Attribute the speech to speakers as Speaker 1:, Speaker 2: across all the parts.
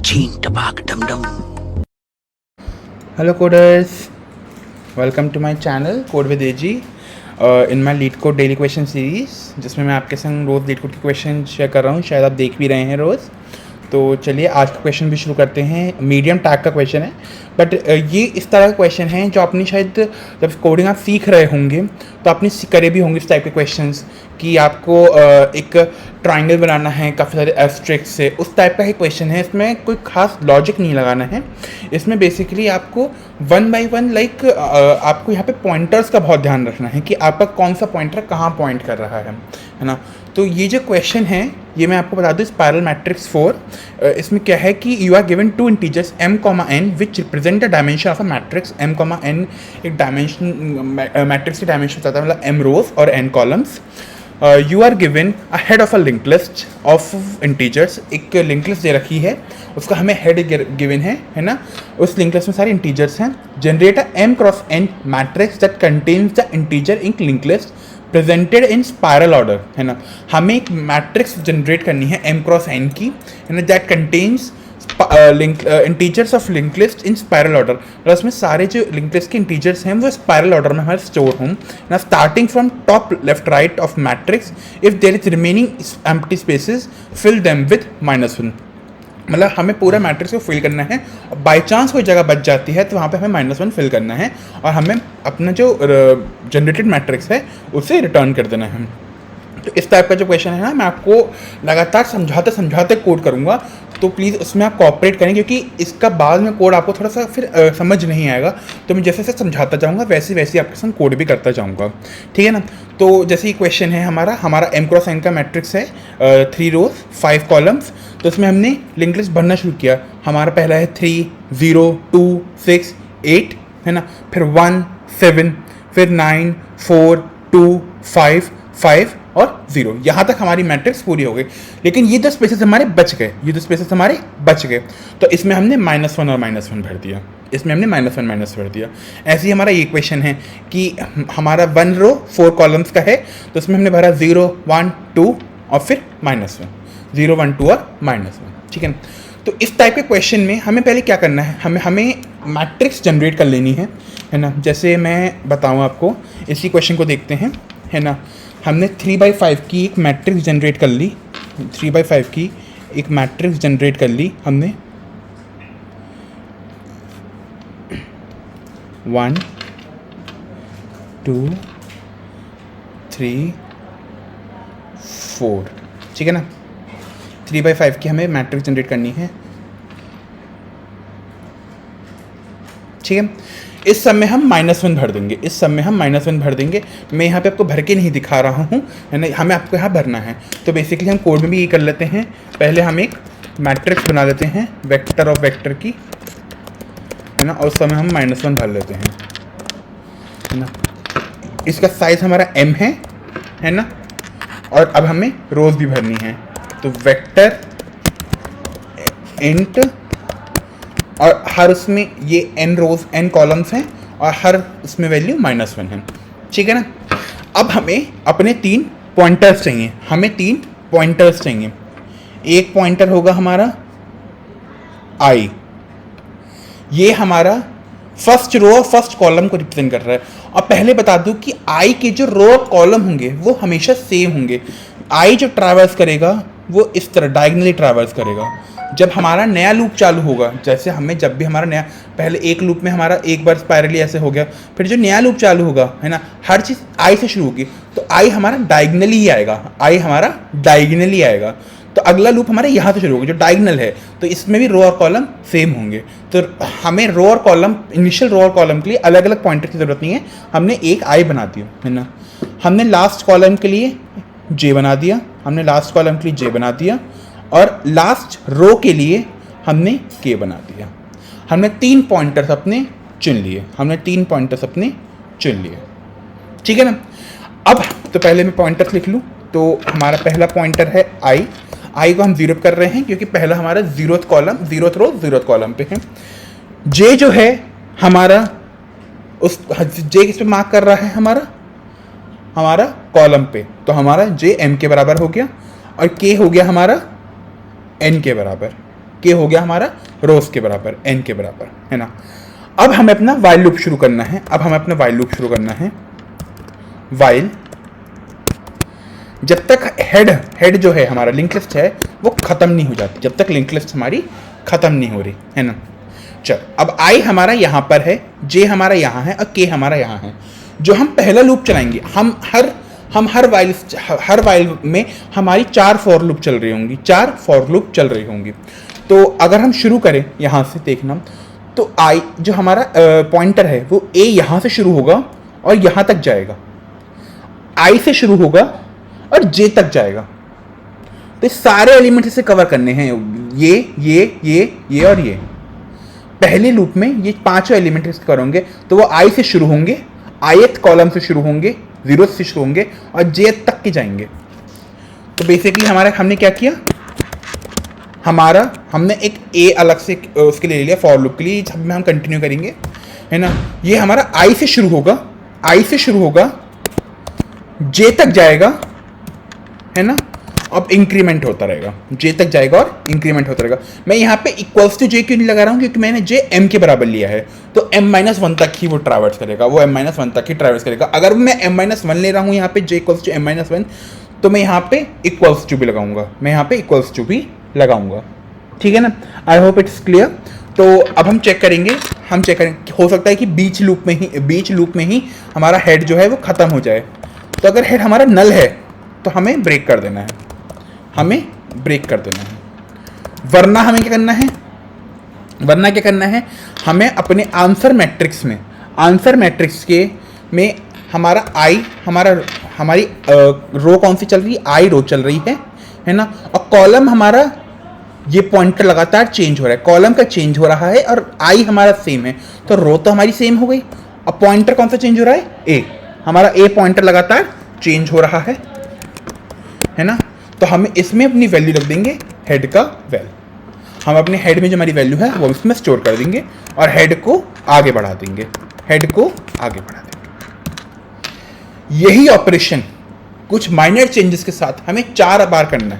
Speaker 1: Ching tabak dum dum.
Speaker 2: Hello coders, welcome to my channel Code with AG in my leet code daily question series, जिसमें मैं आपके संग रोज़ leet code के question share कर रहा हूँ। शायद आप देख भी रहे हैं रोज़। तो चलिए आज का क्वेश्चन भी शुरू करते हैं। मीडियम टैग का क्वेश्चन है, बट ये इस तरह का क्वेश्चन है जो आपने शायद जब कोडिंग आप सीख रहे होंगे तो आपने करे भी होंगे इस टाइप के क्वेश्चंस कि आपको एक ट्राइंगल बनाना है काफ़ी सारे एब्स्ट्रैक्ट से। उस टाइप का ही क्वेश्चन है। इसमें कोई खास लॉजिक नहीं लगाना है। इसमें बेसिकली आपको वन बाय वन आपको यहाँ पे पॉइंटर्स का बहुत ध्यान रखना है कि आपका कौन सा पॉइंटर कहाँ पॉइंट कर रहा है ना। तो ये जो क्वेश्चन है ये मैं आपको बता दूँ, स्पाइरल मैट्रिक्स 4। इसमें क्या है कि you are given two integers m, n which represent the dimension of a matrix. m, n एक डायमेंशन मैट्रिक्स की डायमेंशन बताता है, मतलब m रोज और n columns. You are given a head of a link list of integers. एक link list दे रखी है, उसका हमें हेड गिवन है ना। उस लिंक लिस्ट में सारे इंटीजर्स हैं। Generate a m cross n matrix that contains the integer in link list presented in spiral order, है ना। हमें एक मैट्रिक्स जनरेट करनी है m क्रॉस n की, है ना, that contains integers of link list in spiral order. मतलब उसमें सारे जो लिंक लिस्ट के इंटीजर्स हैं वो स्पायरल ऑर्डर में हमारे स्टोर हों ना, starting from top left right of matrix. If there is remaining empty spaces fill them with -1। मतलब हमें पूरा मैट्रिक्स को फिल करना है, और बाई चांस कोई जगह बच जाती है तो वहाँ पे हमें -1 फिल करना है, और हमें अपना जो जनरेटेड मैट्रिक्स है उसे रिटर्न कर देना है। तो इस टाइप का जो क्वेश्चन है ना, मैं आपको लगातार समझाते समझाते कोड करूँगा, तो प्लीज़ उसमें आप कोऑपरेट करें, क्योंकि इसका बाद में कोड आपको थोड़ा सा फिर समझ नहीं आएगा। तो मैं जैसे जैसे समझाता जाऊँगा वैसे वैसे आपके संग कोड भी करता जाऊँगा, ठीक है ना। तो जैसे ये क्वेश्चन है हमारा m क्रॉस n का मैट्रिक्स है, 3 रोज 5 कॉलम्स। तो उसमें हमने लिंक लिस्ट भरना शुरू किया। हमारा पहला है 3 0 2 6 8, है ना, फिर 1 7, फिर 9 4 2 5 5 और 0। यहाँ तक हमारी मैट्रिक्स पूरी हो गई। लेकिन ये 10 स्पेसेस हमारे बच गए, तो इसमें हमने -1 और -1 भर दिया। भर दिया। ऐसे ही हमारा ये क्वेश्चन है कि हमारा 1 रो 4 कॉलम्स का है, तो इसमें हमने भरा 0 1 2 और फिर -1, 0 1 2 और -1, ठीक है ना। तो इस टाइप के क्वेश्चन में हमें पहले क्या करना है, हमें मैट्रिक्स जनरेट कर लेनी है ना। जैसे मैं बताऊँ आपको, इसी क्वेश्चन को देखते हैं, है ना। हमने 3/5 की एक मैट्रिक्स जनरेट कर ली। 3/5 की एक मैट्रिक्स जनरेट कर ली हमने। 1 2 3 4, ठीक है ना। 3/5 की हमें मैट्रिक्स जनरेट करनी है, ठीक है। इस समय हम -1 भर देंगे। मैं यहाँ पे आपको भर के नहीं दिखा रहा हूँ, है ना, हमें आपको यहाँ भरना है। तो बेसिकली हम कोड में भी ये कर लेते हैं। पहले हम एक मैट्रिक्स बना लेते हैं वेक्टर ऑफ वेक्टर की, है ना, और उस समय हम -1 भर लेते हैं, है ना। इसका साइज हमारा m है ना। और अब हमें रोज भी भरनी है, तो वेक्टर इंट, और हर उसमें ये n रोज n कॉलम्स हैं, और हर उसमें वैल्यू -1 है, ठीक है ना। अब हमें अपने 3 पॉइंटर्स चाहिए। एक पॉइंटर होगा हमारा i, ये हमारा फर्स्ट रो और फर्स्ट कॉलम को रिप्रेजेंट कर रहा है। और पहले बता दूं कि i के जो रो और कॉलम होंगे वो हमेशा सेम होंगे। i जो ट्रैवर्स करेगा वो इस तरह डायगोनली ट्रैवर्स करेगा। जब हमारा नया लूप चालू होगा, जैसे हमें जब भी हमारा नया, पहले एक लूप में हमारा एक बार स्पायरली ऐसे हो गया, फिर जो नया लूप चालू होगा, है ना, हर चीज़ i से शुरू होगी, तो i हमारा डायगोनली ही आएगा। तो अगला लूप हमारे यहाँ से शुरू होगा जो डायगोनल है, तो इसमें भी रो और कॉलम सेम होंगे। तो हमें रो और कॉलम, इनिशियल रो और कॉलम के लिए अलग अलग पॉइंटर की ज़रूरत नहीं है, हमने एक i बना दिया, है ना। हमने लास्ट कॉलम के लिए j बना दिया, और लास्ट रो के लिए हमने k बना दिया। हमने 3 पॉइंटर्स अपने चुन लिए, ठीक है ना। अब तो पहले मैं पॉइंटर्स लिख लूँ। तो हमारा पहला पॉइंटर है i को हम 0 कर रहे हैं, क्योंकि पहला हमारा 0th कॉलम, 0th रो 0th कॉलम पे है। j जो है हमारा, उस j किस पे मार्क कर रहा है, हमारा कॉलम पे, तो हमारा j m के बराबर हो गया, और k हो गया हमारा n के बराबर, के हो गया हमारा रोज के बराबर, n के बराबर, है ना। अब हमें अपना वाइल लूप शुरू करना है। वाइल जब तक हेड जो है हमारा लिंक लिस्ट है वो खत्म नहीं हो जाती, जब तक लिंक लिस्ट हमारी खत्म नहीं हो रही, है ना। चल अब i हमारा यहाँ पर है, j हमारा यहाँ है और k हमारा यहाँ है। जो हम पहला लूप चलाएंगे, हम हर वाइल में हमारी 4 फॉर लूप चल रही होंगी। तो अगर हम शुरू करें यहाँ से देखना, तो i जो हमारा पॉइंटर है वो a यहाँ से शुरू होगा और यहाँ तक जाएगा, i से शुरू होगा और j तक जाएगा। तो सारे एलिमेंट इसे कवर करने हैं, ये और ये। पहले लूप में ये 5 एलिमेंट इसके कवर होंगे, तो वो i से शुरू होंगे, ith कॉलम से शुरू होंगे, 0 से शुरू होंगे और j तक के जाएंगे। तो बेसिकली हमने क्या किया, हमने एक a अलग से उसके लिए ले लिया फॉर लूप के लिए, जब में हम कंटिन्यू करेंगे, है ना। ये हमारा i से शुरू होगा, j तक जाएगा, है ना। अब इंक्रीमेंट होता रहेगा, j तक जाएगा और इंक्रीमेंट होता रहेगा। मैं यहाँ पे इक्वल्स टू j क्यों नहीं लगा रहा हूँ, क्योंकि मैंने j m के बराबर लिया है, तो m-1 तक ही वो ट्रैवर्स करेगा, अगर मैं m-1 ले रहा हूँ यहाँ पे j इक्वल्स टू m-1, तो मैं यहाँ पे इक्वल्स टू भी लगाऊंगा, ठीक है ना। I hope it's clear. तो अब हम चेक करेंगे, हो सकता है कि बीच लूप में ही हमारा हेड जो है वो खत्म हो जाए। तो अगर हेड हमारा नल है तो हमें ब्रेक कर देना है, वरना हमें क्या करना है, हमें अपने आंसर मैट्रिक्स में हमारा हमारी रो कौन सी चल रही है, आई रो चल रही है ना। और कॉलम हमारा ये पॉइंटर लगातार चेंज हो रहा है, कॉलम का चेंज हो रहा है और आई हमारा सेम है, तो रो तो हमारी सेम हो गई। अब पॉइंटर कौन सा चेंज हो रहा है, ए, हमारा ए पॉइंटर लगातार चेंज हो रहा है ना। तो हम इसमें अपनी वैल्यू रख देंगे, हेड का वैल्यू हम अपने हेड में जो हमारी वैल्यू है वो इसमें स्टोर कर देंगे और हेड को आगे बढ़ा देंगे। यही ऑपरेशन कुछ माइनर चेंजेस के साथ हमें 4 बार करना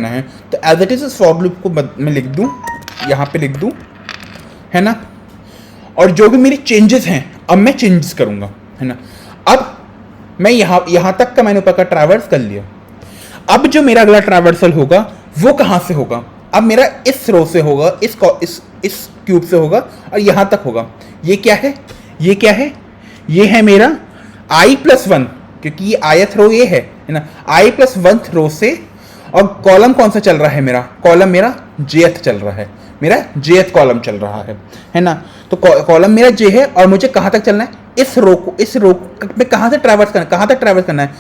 Speaker 2: है। तो एज इट इज इस फॉर लूप को मैं लिख दूं, यहाँ पे लिख दूं, है ना। और जो भी मेरी चेंजेस हैं अब मैं चेंजेस करूंगा, है ना। अब मैं यहाँ तक का मैंने ऊपर का ट्रैवर्स कर लिया। अब जो मेरा अगला ट्रैवर्सल होगा वो कहाँ से होगा, अब मेरा इस रो से होगा, इस क्यूब से होगा और यहाँ तक होगा। ये क्या है, ये है मेरा i+1, क्योंकि ये ith रो ये है ना, i+1 रो से। और कॉलम कौन सा चल रहा है, कॉलम मेरा jth चल रहा है, jth कॉलम चल रहा है ना। तो कॉलम मेरा j है और मुझे कहाँ तक चलना है, इस रो में कहाँ तक ट्रैवर्स करना है,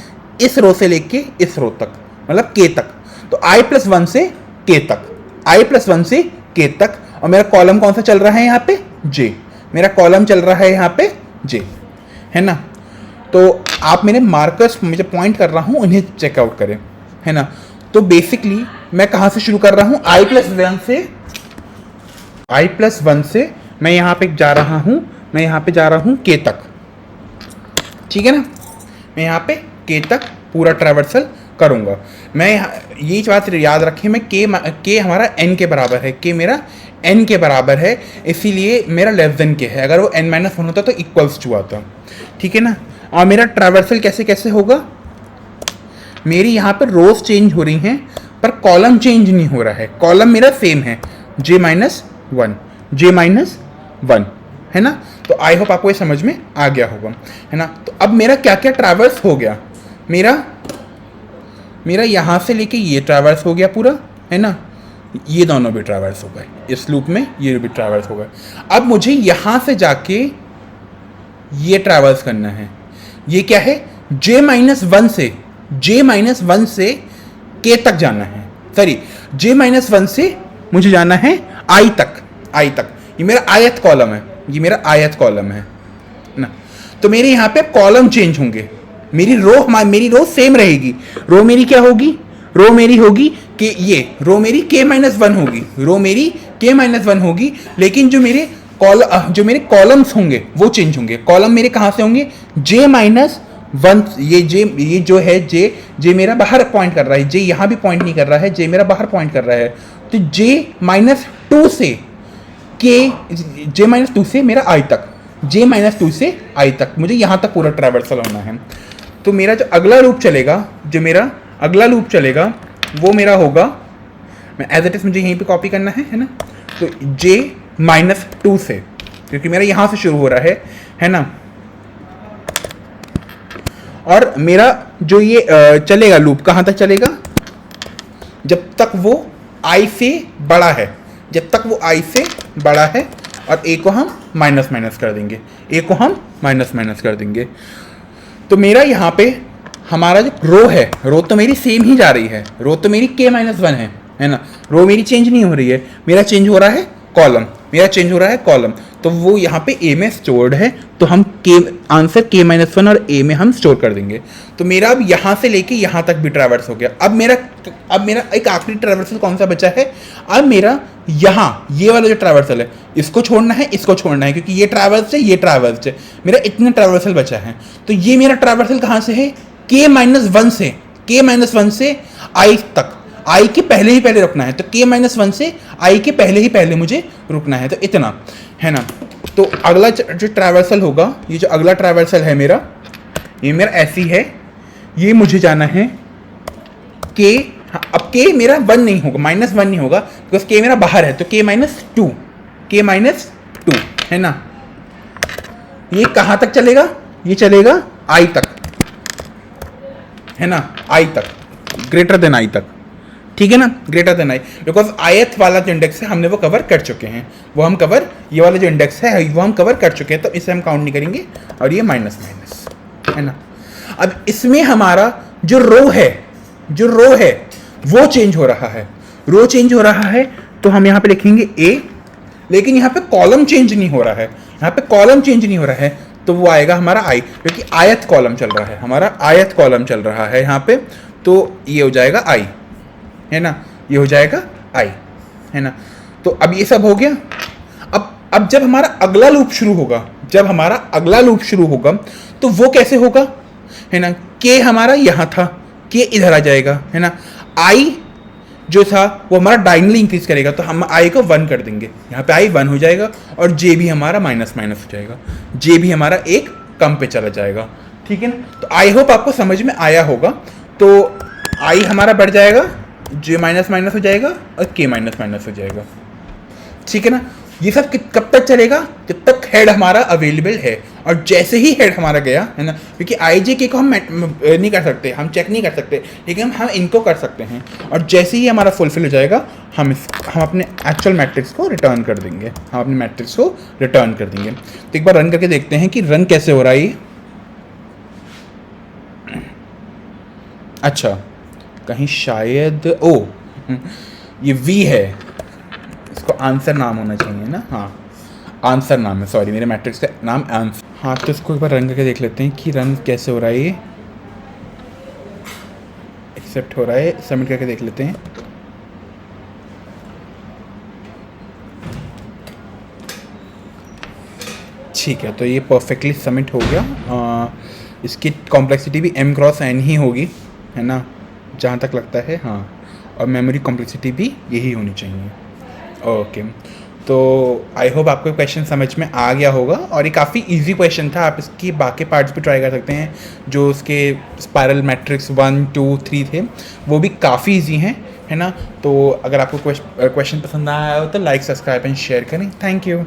Speaker 2: इस रो से लेके इस रो तक, मतलब k तक। तो i+1 से k तक, और मेरा कॉलम कौन सा चल रहा है यहाँ पे, j, है ना। तो आप मेरे मार्कर्स में जो पॉइंट कर रहा हूँ उन्हें चेकआउट करें, है ना। तो बेसिकली मैं कहाँ से शुरू कर रहा हूँ, i+1 से मैं यहाँ पे जा रहा हूँ k तक, ठीक है ना। मैं यहाँ पे k तक पूरा ट्रैवर्सल करूँगा। मैं ये बात याद रखें, मैं k हमारा n के बराबर है, k मेरा n के बराबर है, इसीलिए मेरा लेस देन k है। अगर वो n-1 होता तो इक्वल्स टू आता, ठीक है ना। और मेरा ट्रैवर्सल कैसे होगा, मेरी यहाँ पर रोज चेंज हो रही हैं पर कॉलम चेंज नहीं हो रहा है, कॉलम मेरा सेम है, j-1, है ना। तो आई होप आपको ये समझ में आ गया होगा, है ना। तो अब मेरा क्या क्या ट्रैवर्स हो गया, मेरा यहाँ से लेके ये ट्रैवर्स हो गया पूरा, है ना। ये दोनों भी ट्रैवर्स हो गए, इस लूप में ये भी ट्रैवर्स हो गए। अब मुझे यहाँ से जाके ये ट्रैवर्स करना है, ये क्या है, j-1 से k तक जाना है, सॉरी j-1 से मुझे जाना है i तक। ये मेरा ith कॉलम है, ना। तो मेरे यहाँ पे कॉलम चेंज होंगे, मेरी रो सेम रहेगी। रो मेरी क्या होगी, रो मेरी होगी कि ये रो मेरी k-1 होगी, लेकिन जो मेरे कॉलम्स होंगे वो चेंज होंगे। कॉलम मेरे कहाँ से होंगे, j-1, ये जो है j मेरा बाहर पॉइंट कर रहा है, j यहाँ भी पॉइंट नहीं कर रहा है, j मेरा बाहर पॉइंट कर रहा है, तो j-2 से j-2 से मेरा i तक, j-2 से i तक मुझे यहाँ तक पूरा ट्रैवर्सल होना है। तो मेरा जो अगला लूप चलेगा, वो मेरा होगा, मैं एज इट इज मुझे यहीं पे कॉपी करना है ना। तो j-2 से, क्योंकि मेरा यहाँ से शुरू हो रहा है ना। और मेरा जो ये चलेगा लूप कहाँ तक चलेगा, जब तक वो i से बड़ा है, और a को हम माइनस कर देंगे, तो मेरा यहाँ पे हमारा जो रो तो मेरी सेम ही जा रही है, रो तो मेरी k-1 है ना, रो मेरी चेंज नहीं हो रही है, मेरा चेंज हो रहा है कॉलम, तो वो यहाँ पे a में स्टोर्ड है, तो हम आंसर k-1 और a में हम स्टोर कर देंगे। तो मेरा अब यहाँ से लेके यहाँ तक भी ट्रैवर्स हो गया। अब मेरा एक आखिरी ट्रैवर्सल कौन सा बचा है, अब मेरा यहाँ ये वाला जो ट्रैवर्सल है इसको छोड़ना है, क्योंकि ये ट्रैवर्स है, मेरा इतना ट्रैवर्सल बचा है। तो ये मेरा ट्रैवर्सल कहाँ से है, k-1 से i तक, i के पहले ही पहले रुकना है, तो k-1 से i के पहले ही पहले मुझे रुकना है, तो इतना है ना। तो अगला जो ट्रैवर्सल होगा, ये जो अगला ट्रैवर्सल है मेरा, ये मेरा ऐसी है, ये मुझे जाना है अब k मेरा 1 नहीं होगा, -1 नहीं होगा, बिकॉज k मेरा बाहर है, तो k-2 है ना। ये कहाँ तक चलेगा, ये चलेगा i तक, है ना, i तक, ग्रेटर देन i तक, ठीक है ना, greater than i, because ith वाला जो इंडेक्स है हमने वो कवर कर चुके हैं, ये वाला जो इंडेक्स है वो हम कवर कर चुके हैं, तो इसे हम काउंट नहीं करेंगे, और ये माइनस है ना। अब इसमें हमारा जो रो है वो चेंज हो रहा है, तो हम यहाँ पे लिखेंगे a, लेकिन यहाँ पे कॉलम चेंज नहीं हो रहा है, तो वो आएगा हमारा i, क्योंकि आयत कॉलम चल रहा है यहाँ पे, तो ये हो जाएगा i, है ना, है ना। तो अब ये सब हो गया। अब जब हमारा अगला लूप शुरू होगा, तो वो कैसे होगा, है ना, k हमारा यहाँ था, k इधर आ जाएगा, है ना, i जो था वो हमारा डायगनली इंक्रीज करेगा, तो हम i को 1 कर देंगे, यहाँ पे i 1 हो जाएगा, और j भी हमारा माइनस हो जाएगा, j भी हमारा एक कम पे चला जाएगा, ठीक है ना। तो आई होप आपको समझ में आया होगा। तो i हमारा बढ़ जाएगा, j माइनस हो जाएगा, और k माइनस हो जाएगा, ठीक है ना। ये सब कब तक चलेगा, जब तक हेड हमारा अवेलेबल है, और जैसे ही हेड हमारा गया, है ना, क्योंकि आई जे के को हम नहीं कर सकते, हम चेक नहीं कर सकते, लेकिन हम इनको कर सकते हैं, और जैसे ही हमारा फुलफिल हो जाएगा, हम अपने एक्चुअल मैट्रिक्स को रिटर्न कर देंगे, तो एक बार रन करके देखते हैं कि रन कैसे हो रहा है। अच्छा, कहीं शायद ये v है, इसको आंसर नाम होना चाहिए ना, हाँ आंसर नाम है, सॉरी मेरे मैट्रिक्स का नाम आंसर। हाँ, तो इसको एक बार रन करके देख लेते हैं कि रन कैसे हो रहा है, ये एक्सेप्ट हो रहा है, सबमिट करके देख लेते हैं। ठीक है, तो ये परफेक्टली सबमिट हो गया। इसकी कॉम्प्लेक्सिटी भी m×n ही होगी, है ना, जहाँ तक लगता है, हाँ, और मेमोरी कॉम्प्लेक्सिटी भी यही होनी चाहिए। ओके, तो आई होप आपको क्वेश्चन समझ में आ गया होगा, और ये काफ़ी इजी क्वेश्चन था। आप इसकी बाकी पार्ट्स भी ट्राई कर सकते हैं, जो उसके स्पाइरल मैट्रिक्स 1, 2, 3 थे, वो भी काफ़ी इजी हैं, है ना। तो अगर आपको क्वेश्चन पसंद आया हो तो लाइक, सब्सक्राइब एंड शेयर करें। Thank you.